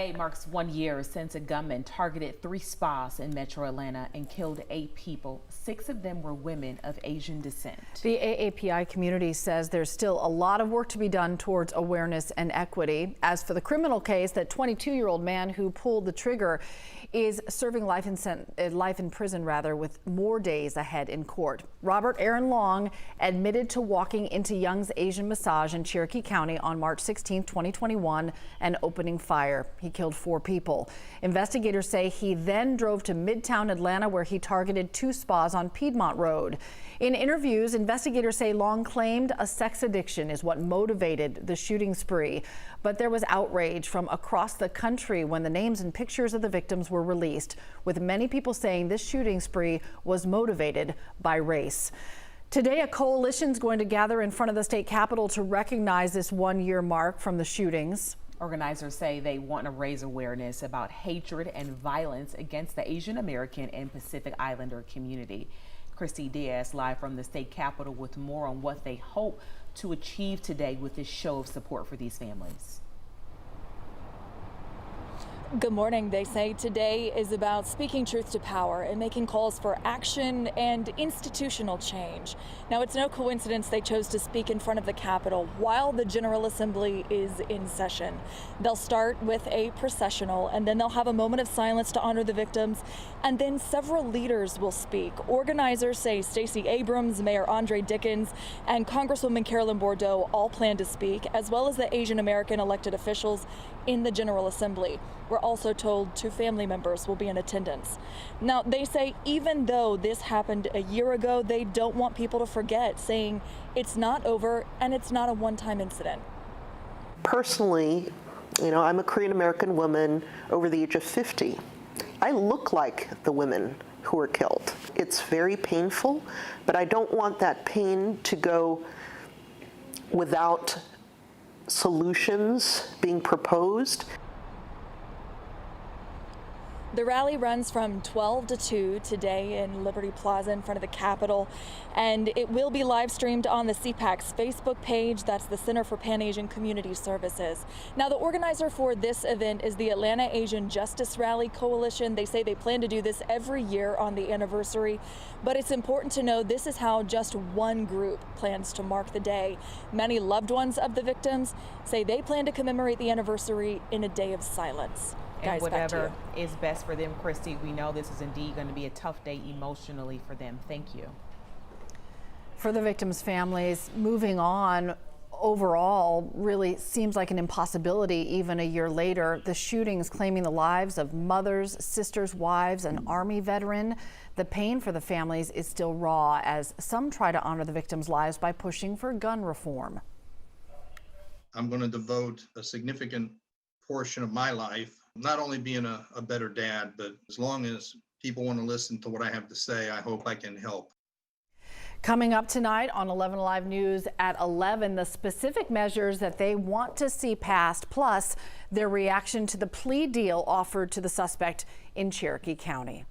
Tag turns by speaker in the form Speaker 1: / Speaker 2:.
Speaker 1: Today marks 1 year since a gunman targeted 3 spas in metro Atlanta and killed 8 people. 6 of them were women of Asian descent.
Speaker 2: The AAPI community says there's still a lot of work to be done towards awareness and equity. As for the criminal case, that 22-year-old man who pulled the trigger is serving life in prison with more days ahead in court. Robert Aaron Long admitted to walking into Young's Asian Massage in Cherokee County on March 16, 2021 and opening fire. He killed 4 people. Investigators say he then drove to Midtown Atlanta where he targeted 2 spas on Piedmont Road. In interviews, investigators say Long claimed a sex addiction is what motivated the shooting spree. But there was outrage from across the country when the names and pictures of the victims were released, with many people saying this shooting spree was motivated by race. Today, a coalition is going to gather in front of the state capitol to recognize this 1-year mark from the shootings.
Speaker 1: Organizers say they want to raise awareness about hatred and violence against the Asian American and Pacific Islander community. Christy Diaz live from the state capitol with more on what they hope to achieve today with this show of support for these families.
Speaker 3: Good morning. They say today is about speaking truth to power and making calls for action and institutional change. Now, it's no coincidence they chose to speak in front of the Capitol while the General Assembly is in session. They'll start with a processional, and then they'll have a moment of silence to honor the victims, and then several leaders will speak. Organizers say Stacey Abrams, Mayor Andre Dickens, and Congresswoman Carolyn Bourdeaux all plan to speak, as well as the Asian American elected officials in the General Assembly. We're also told 2 family members will be in attendance. Now, they say even though this happened a year ago, they don't want people to forget, saying it's not over and it's not a one-time incident.
Speaker 4: Personally, I'm a Korean American woman over the age of 50. I look like the women who were killed. It's very painful, but I don't want that pain to go without solutions being proposed.
Speaker 3: The rally runs from 12 to 2 today in Liberty Plaza in front of the Capitol, and it will be live streamed on the CPAC's Facebook page. That's the Center for Pan-Asian Community Services. Now, the organizer for this event is the Atlanta Asian Justice Rally Coalition. They say they plan to do this every year on the anniversary, but it's important to know this is how just one group plans to mark the day. Many loved ones of the victims say they plan to commemorate the anniversary in a day of silence.
Speaker 1: And
Speaker 3: Guys,
Speaker 1: whatever is best for them, Christy, we know this is indeed going to be a tough day emotionally for them. Thank you.
Speaker 2: For the victims' families, moving on overall really seems like an impossibility even a year later. The shootings claiming the lives of mothers, sisters, wives, and Army veteran. The pain for the families is still raw as some try to honor the victims' lives by pushing for gun reform.
Speaker 5: I'm going to devote a significant portion of my life not only being a better dad, but as long as people want to listen to what I have to say, I hope I can help.
Speaker 2: Coming up tonight on 11 Alive News at 11, the specific measures that they want to see passed, plus their reaction to the plea deal offered to the suspect in Cherokee County.